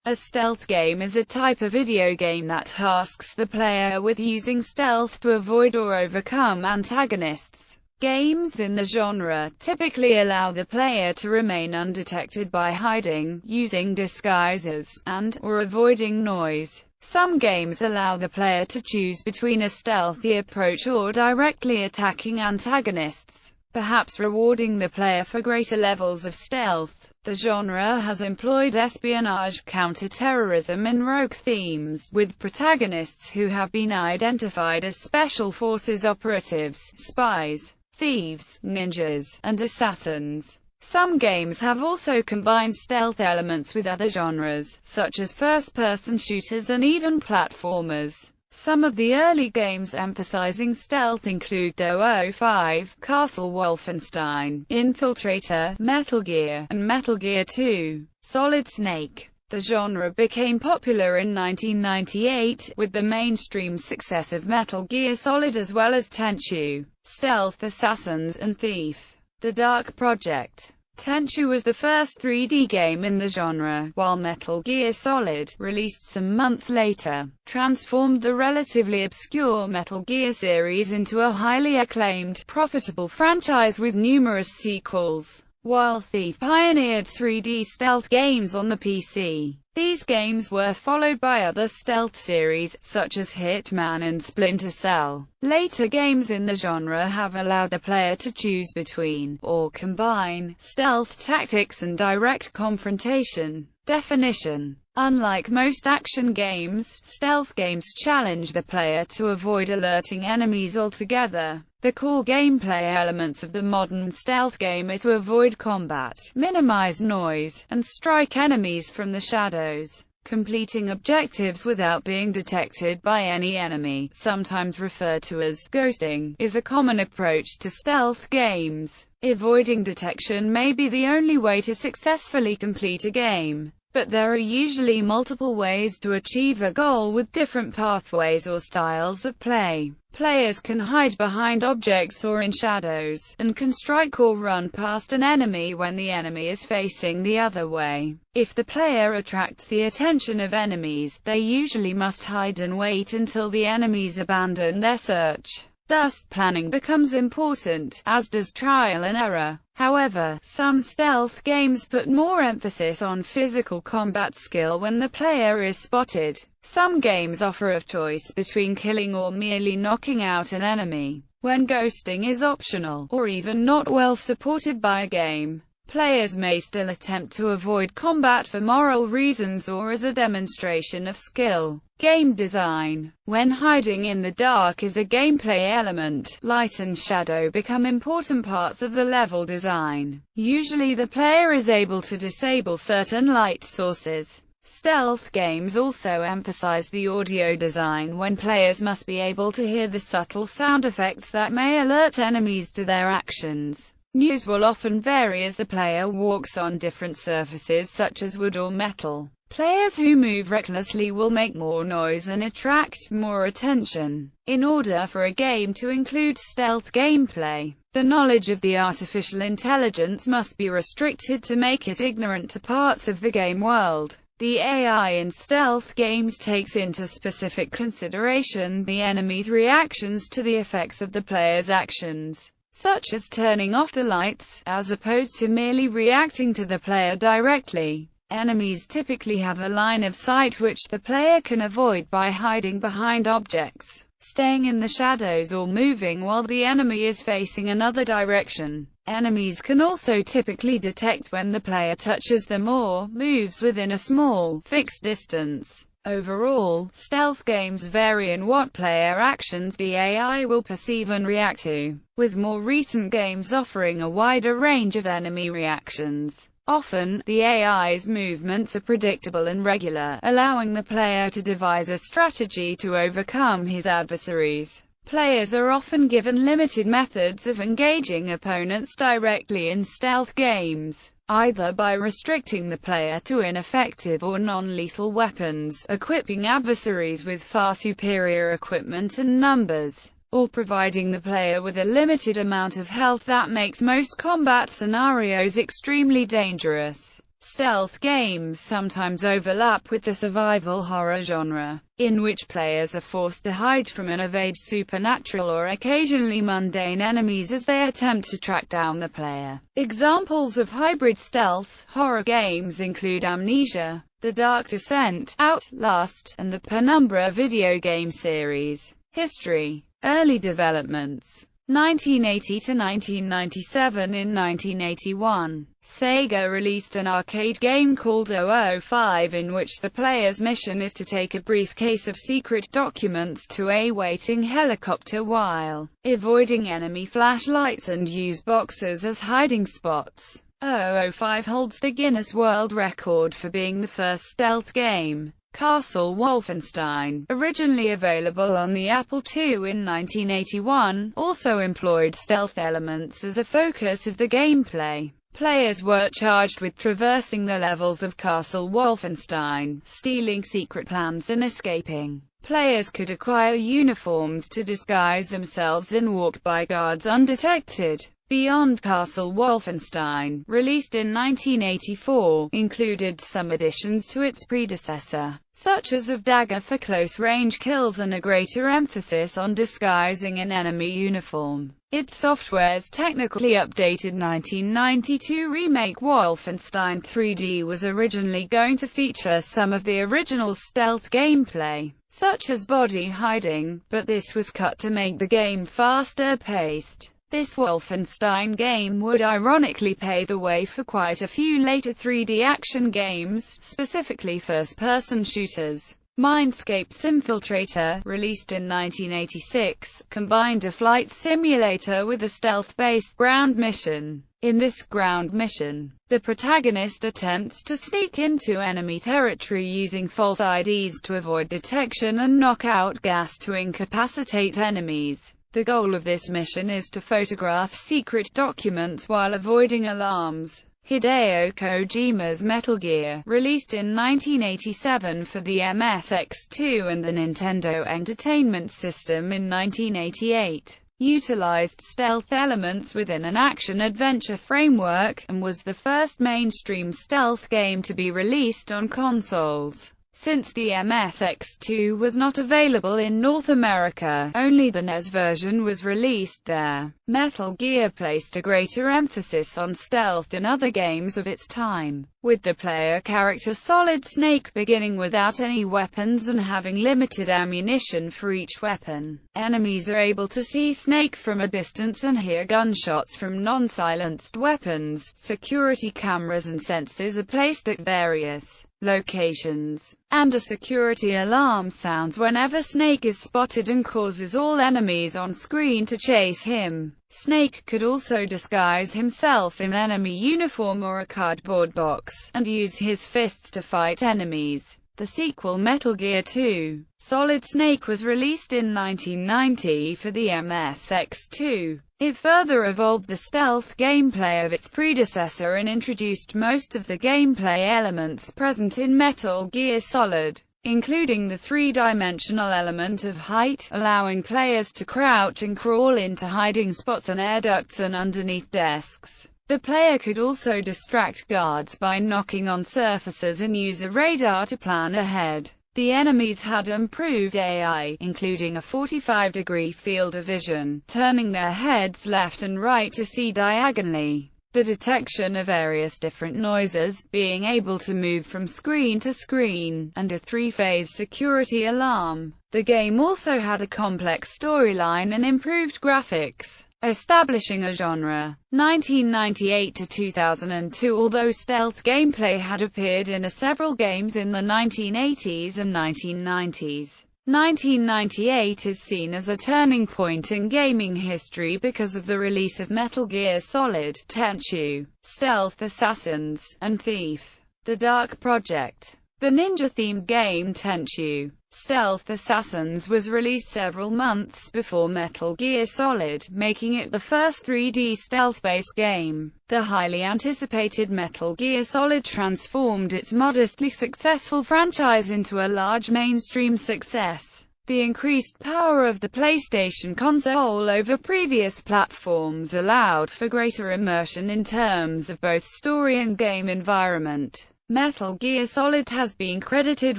A stealth game is a type of video game that tasks the player with using stealth to avoid or overcome antagonists. Games in the genre typically allow the player to remain undetected by hiding, using disguises, and/or avoiding noise. Some games allow the player to choose between a stealthy approach or directly attacking antagonists, perhaps rewarding the player for greater levels of stealth. The genre has employed espionage, counter-terrorism and rogue themes, with protagonists who have been identified as special forces operatives, spies, thieves, ninjas, and assassins. Some games have also combined stealth elements with other genres, such as first-person shooters and even platformers. Some of the early games emphasizing stealth include 005, Castle Wolfenstein, Infiltrator, Metal Gear, and Metal Gear 2. Solid Snake. The genre became popular in 1998, with the mainstream success of Metal Gear Solid as well as Tenchu, Stealth Assassins, and Thief. The Dark Project. Tenchu was the first 3D game in the genre, while Metal Gear Solid, released some months later, transformed the relatively obscure Metal Gear series into a highly acclaimed, profitable franchise with numerous sequels. While Thief pioneered 3D stealth games on the PC, these games were followed by other stealth series, such as Hitman and Splinter Cell. Later games in the genre have allowed the player to choose between, or combine, stealth tactics and direct confrontation. Definition. Unlike most action games, stealth games challenge the player to avoid alerting enemies altogether. The core gameplay elements of the modern stealth game are to avoid combat, minimize noise, and strike enemies from the shadows. Completing objectives without being detected by any enemy, sometimes referred to as ghosting, is a common approach to stealth games. Avoiding detection may be the only way to successfully complete a game, but there are usually multiple ways to achieve a goal with different pathways or styles of play. Players can hide behind objects or in shadows, and can strike or run past an enemy when the enemy is facing the other way. If the player attracts the attention of enemies, they usually must hide and wait until the enemies abandon their search. Thus, planning becomes important, as does trial and error. However, some stealth games put more emphasis on physical combat skill when the player is spotted. Some games offer a choice between killing or merely knocking out an enemy, when ghosting is optional, or even not well supported by a game. Players may still attempt to avoid combat for moral reasons or as a demonstration of skill. Game design. When hiding in the dark is a gameplay element, light and shadow become important parts of the level design. Usually the player is able to disable certain light sources. Stealth games also emphasize the audio design when players must be able to hear the subtle sound effects that may alert enemies to their actions. Noise will often vary as the player walks on different surfaces such as wood or metal. Players who move recklessly will make more noise and attract more attention. In order for a game to include stealth gameplay, the knowledge of the artificial intelligence must be restricted to make it ignorant to parts of the game world. The AI in stealth games takes into specific consideration the enemy's reactions to the effects of the player's actions, such as turning off the lights, as opposed to merely reacting to the player directly. Enemies typically have a line of sight which the player can avoid by hiding behind objects, staying in the shadows or moving while the enemy is facing another direction. Enemies can also typically detect when the player touches them or moves within a small, fixed distance. Overall, stealth games vary in what player actions the AI will perceive and react to, with more recent games offering a wider range of enemy reactions. Often, the AI's movements are predictable and regular, allowing the player to devise a strategy to overcome his adversaries. Players are often given limited methods of engaging opponents directly in stealth games, either by restricting the player to ineffective or non-lethal weapons, equipping adversaries with far superior equipment and numbers, or providing the player with a limited amount of health that makes most combat scenarios extremely dangerous. stealth games sometimes overlap with the survival horror genre, in which players are forced to hide from and evade supernatural or occasionally mundane enemies as they attempt to track down the player. Examples of hybrid stealth horror games include Amnesia, The Dark Descent, Outlast, and the Penumbra video game series. History. Early developments. 1980 to 1997. In 1981, Sega released an arcade game called 005 in which the player's mission is to take a briefcase of secret documents to a waiting helicopter while avoiding enemy flashlights and use boxes as hiding spots. 005 holds the Guinness World Record for being the first stealth game. Castle Wolfenstein, originally available on the Apple II in 1981, also employed stealth elements as a focus of the gameplay. Players were charged with traversing the levels of Castle Wolfenstein, stealing secret plans and escaping. Players could acquire uniforms to disguise themselves and walk by guards undetected. Beyond Castle Wolfenstein, released in 1984, included some additions to its predecessor, such as a dagger for close-range kills and a greater emphasis on disguising an enemy uniform. Its software's technically updated 1992 remake Wolfenstein 3D was originally going to feature some of the original stealth gameplay, such as body hiding, but this was cut to make the game faster-paced. This Wolfenstein game would ironically pave the way for quite a few later 3D action games, specifically first-person shooters. Mindscape's Infiltrator, released in 1986, combined a flight simulator with a stealth-based ground mission. In this ground mission, the protagonist attempts to sneak into enemy territory using false IDs to avoid detection and knock out gas to incapacitate enemies. The goal of this mission is to photograph secret documents while avoiding alarms. Hideo Kojima's Metal Gear, released in 1987 for the MSX2 and the Nintendo Entertainment System in 1988, utilized stealth elements within an action-adventure framework, and was the first mainstream stealth game to be released on consoles. Since the MSX2 was not available in North America, only the NES version was released there. Metal Gear placed a greater emphasis on stealth than other games of its time, with the player character Solid Snake beginning without any weapons and having limited ammunition for each weapon. Enemies are able to see Snake from a distance and hear gunshots from non-silenced weapons. Security cameras and sensors are placed at various locations, and a security alarm sounds whenever Snake is spotted and causes all enemies on screen to chase him. Snake could also disguise himself in enemy uniform or a cardboard box, and use his fists to fight enemies. The sequel Metal Gear 2: Solid Snake was released in 1990 for the MSX2. It further evolved the stealth gameplay of its predecessor and introduced most of the gameplay elements present in Metal Gear Solid, including the three-dimensional element of height, allowing players to crouch and crawl into hiding spots and air ducts and underneath desks. The player could also distract guards by knocking on surfaces and use a radar to plan ahead. The enemies had improved AI, including a 45-degree field of vision, turning their heads left and right to see diagonally. The detection of various different noises, being able to move from screen to screen, and a three-phase security alarm. The game also had a complex storyline and improved graphics, establishing a genre. 1998 to 2002. Although stealth gameplay had appeared in several games in the 1980s and 1990s, 1998 is seen as a turning point in gaming history because of the release of Metal Gear Solid, Tenchu, Stealth Assassins, and Thief: The Dark Project. The ninja-themed game Tenchu, Stealth Assassins was released several months before Metal Gear Solid, making it the first 3D stealth-based game. The highly anticipated Metal Gear Solid transformed its modestly successful franchise into a large mainstream success. The increased power of the PlayStation console over previous platforms allowed for greater immersion in terms of both story and game environment. Metal Gear Solid has been credited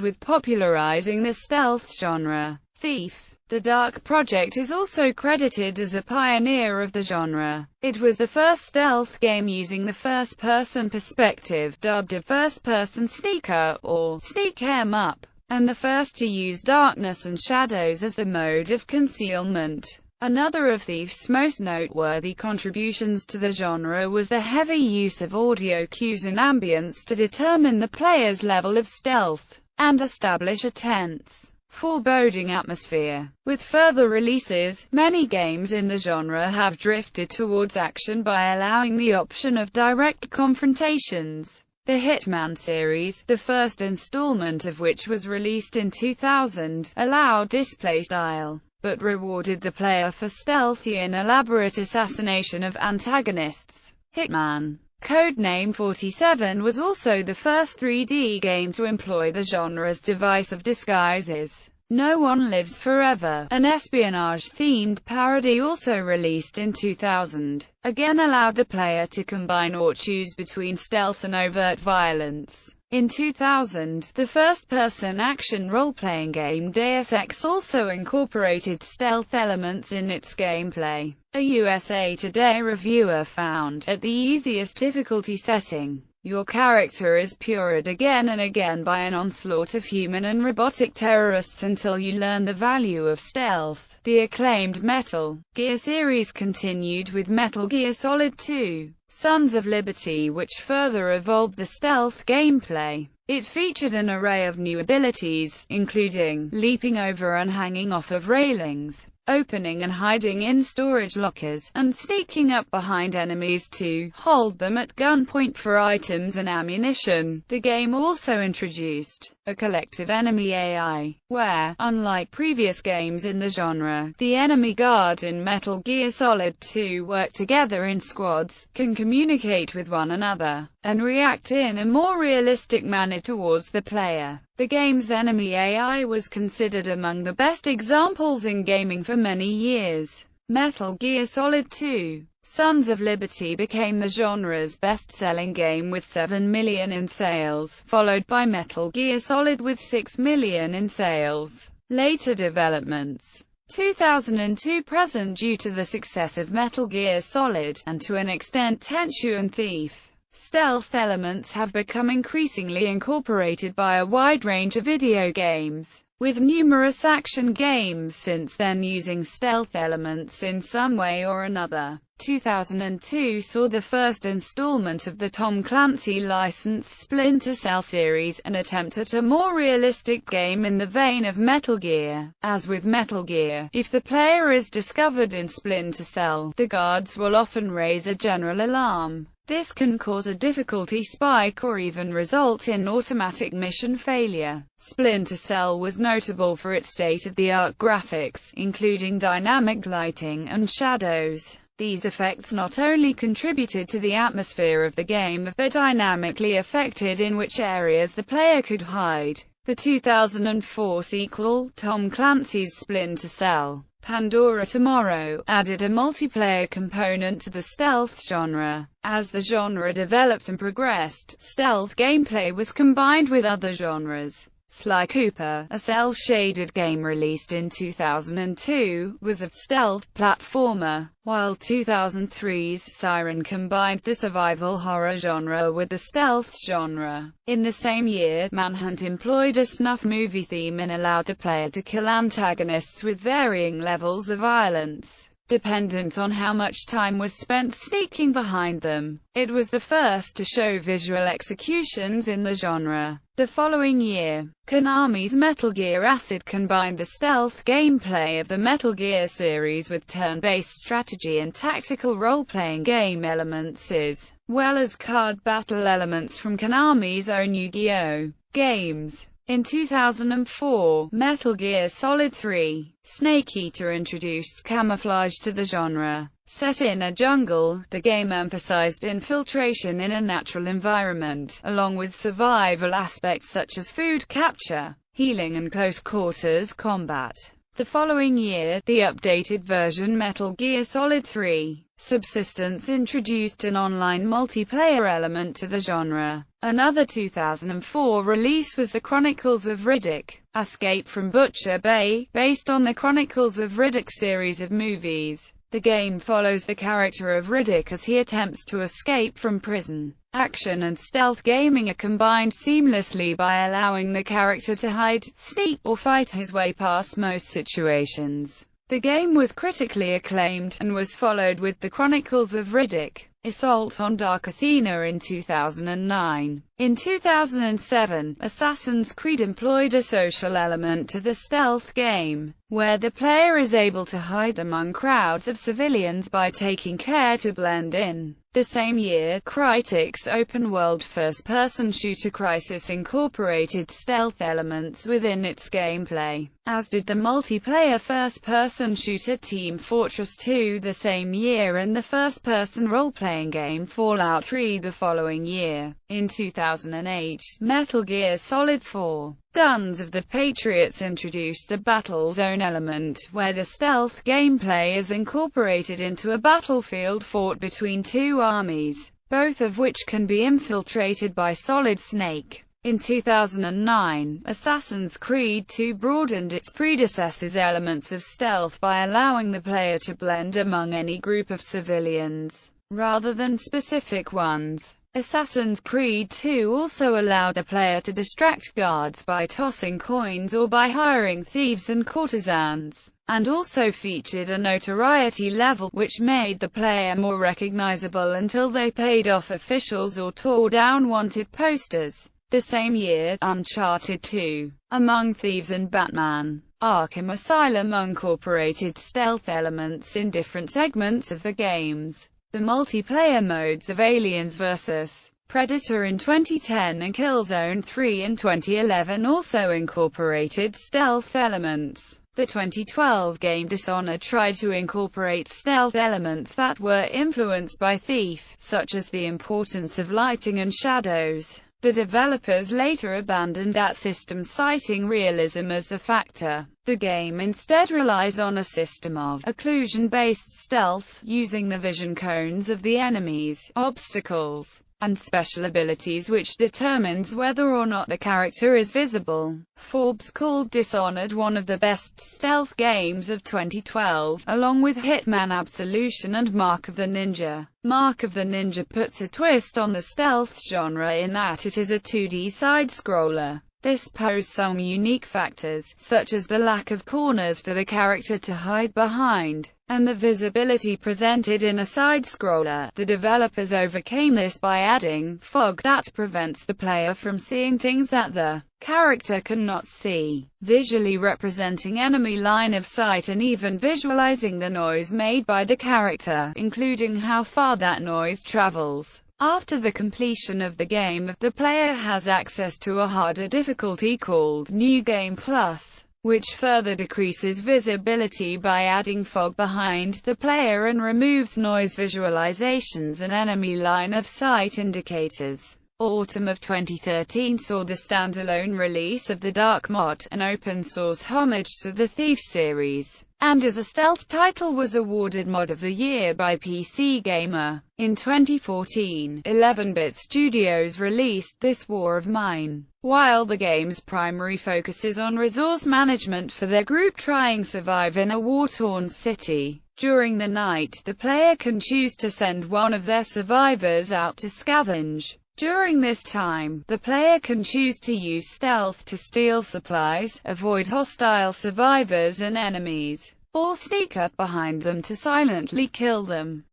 with popularizing the stealth genre. Thief. The Dark Project is also credited as a pioneer of the genre. It was the first stealth game using the first-person perspective, dubbed a first-person sneaker, or sneak 'em up, and the first to use darkness and shadows as the mode of concealment. Another of Thief's most noteworthy contributions to the genre was the heavy use of audio cues and ambience to determine the player's level of stealth, and establish a tense, foreboding atmosphere. With further releases, many games in the genre have drifted towards action by allowing the option of direct confrontations. The Hitman series, the first installment of which was released in 2000, allowed this playstyle, but rewarded the player for stealthy and elaborate assassination of antagonists. Hitman, codename 47, was also the first 3D game to employ the genre's device of disguises. No One Lives Forever, an espionage-themed parody also released in 2000, again allowed the player to combine or choose between stealth and overt violence. In 2000, the first-person action role-playing game Deus Ex also incorporated stealth elements in its gameplay. A USA Today reviewer found, at the easiest difficulty setting, your character is pured again and again by an onslaught of human and robotic terrorists until you learn the value of stealth. The acclaimed Metal Gear series continued with Metal Gear Solid 2, Sons of Liberty, which further evolved the stealth gameplay. It featured an array of new abilities, including leaping over and hanging off of railings, opening and hiding in storage lockers, and sneaking up behind enemies to hold them at gunpoint for items and ammunition. The game also introduced a collective enemy AI, where, unlike previous games in the genre, the enemy guards in Metal Gear Solid 2 work together in squads, can communicate with one another, and react in a more realistic manner towards the player. The game's enemy AI was considered among the best examples in gaming for many years. Metal Gear Solid 2, Sons of Liberty became the genre's best-selling game with 7 million in sales, followed by Metal Gear Solid with 6 million in sales. Later developments 2002 present due to the success of Metal Gear Solid, and to an extent Tenchu and Thief. Stealth elements have become increasingly incorporated by a wide range of video games, with numerous action games since then using stealth elements in some way or another. 2002 saw the first installment of the Tom Clancy licensed Splinter Cell series, an attempt at a more realistic game in the vein of Metal Gear. As with Metal Gear, if the player is discovered in Splinter Cell, the guards will often raise a general alarm. This can cause a difficulty spike or even result in automatic mission failure. Splinter Cell was notable for its state-of-the-art graphics, including dynamic lighting and shadows. These effects not only contributed to the atmosphere of the game, but dynamically affected in which areas the player could hide. The 2004 sequel, Tom Clancy's Splinter Cell: Pandora Tomorrow, added a multiplayer component to the stealth genre. As the genre developed and progressed, stealth gameplay was combined with other genres. Sly Cooper, a cel-shaded game released in 2002, was a stealth platformer, while 2003's Siren combined the survival horror genre with the stealth genre. In the same year, Manhunt employed a snuff movie theme and allowed the player to kill antagonists with varying levels of violence, dependent on how much time was spent sneaking behind them. It was the first to show visual executions in the genre. The following year, Konami's Metal Gear Acid combined the stealth gameplay of the Metal Gear series with turn-based strategy and tactical role-playing game elements, as well as card battle elements from Konami's own Yu-Gi-Oh! Games. In 2004, Metal Gear Solid 3: Snake Eater introduced camouflage to the genre. Set in a jungle, the game emphasized infiltration in a natural environment, along with survival aspects such as food capture, healing and close-quarters combat. The following year, the updated version Metal Gear Solid 3: Subsistence introduced an online multiplayer element to the genre. Another 2004 release was The Chronicles of Riddick: Escape from Butcher Bay, based on the Chronicles of Riddick series of movies. The game follows the character of Riddick as he attempts to escape from prison. Action and stealth gaming are combined seamlessly by allowing the character to hide, sneak, or fight his way past most situations. The game was critically acclaimed, and was followed with The Chronicles of Riddick: Assault on Dark Athena in 2009. In 2007, Assassin's Creed employed a social element to the stealth game, where the player is able to hide among crowds of civilians by taking care to blend in. The same year, Crytek's open-world first-person shooter Crysis incorporated stealth elements within its gameplay, as did the multiplayer first-person shooter Team Fortress 2 the same year and the first-person role-playing game Fallout 3 the following year. In 2008, Metal Gear Solid 4: Guns of the Patriots introduced a battle zone element, where the stealth gameplay is incorporated into a battlefield fought between two armies, both of which can be infiltrated by Solid Snake. In 2009, Assassin's Creed 2 broadened its predecessor's elements of stealth by allowing the player to blend among any group of civilians, rather than specific ones. Assassin's Creed 2 also allowed a player to distract guards by tossing coins or by hiring thieves and courtesans, and also featured a notoriety level, which made the player more recognizable until they paid off officials or tore down wanted posters. The same year, Uncharted 2: Among Thieves and Batman: Arkham Asylum incorporated stealth elements in different segments of the games. The multiplayer modes of Aliens vs. Predator in 2010 and Killzone 3 in 2011 also incorporated stealth elements. The 2012 game Dishonored tried to incorporate stealth elements that were influenced by Thief, such as the importance of lighting and shadows. The developers later abandoned that system, citing realism as a factor. The game instead relies on a system of occlusion-based stealth, using the vision cones of the enemies, obstacles, and special abilities, which determines whether or not the character is visible. Forbes called Dishonored one of the best stealth games of 2012, along with Hitman Absolution and Mark of the Ninja. Mark of the Ninja puts a twist on the stealth genre in that it is a 2D side-scroller. This poses some unique factors, such as the lack of corners for the character to hide behind, and the visibility presented in a side-scroller. The developers overcame this by adding fog that prevents the player from seeing things that the character cannot see, visually representing enemy line of sight and even visualizing the noise made by the character, including how far that noise travels. After the completion of the game, the player has access to a harder difficulty called New Game Plus, which further decreases visibility by adding fog behind the player and removes noise visualizations and enemy line of sight indicators. Autumn of 2013 saw the standalone release of the Dark Mod, an open-source homage to the Thief series, and as a stealth title was awarded Mod of the Year by PC Gamer. In 2014, 11-Bit Studios released This War of Mine. While the game's primary focus is on resource management for their group trying to survive in a war-torn city, during the night the player can choose to send one of their survivors out to scavenge. During this time, the player can choose to use stealth to steal supplies, avoid hostile survivors and enemies, or sneak up behind them to silently kill them.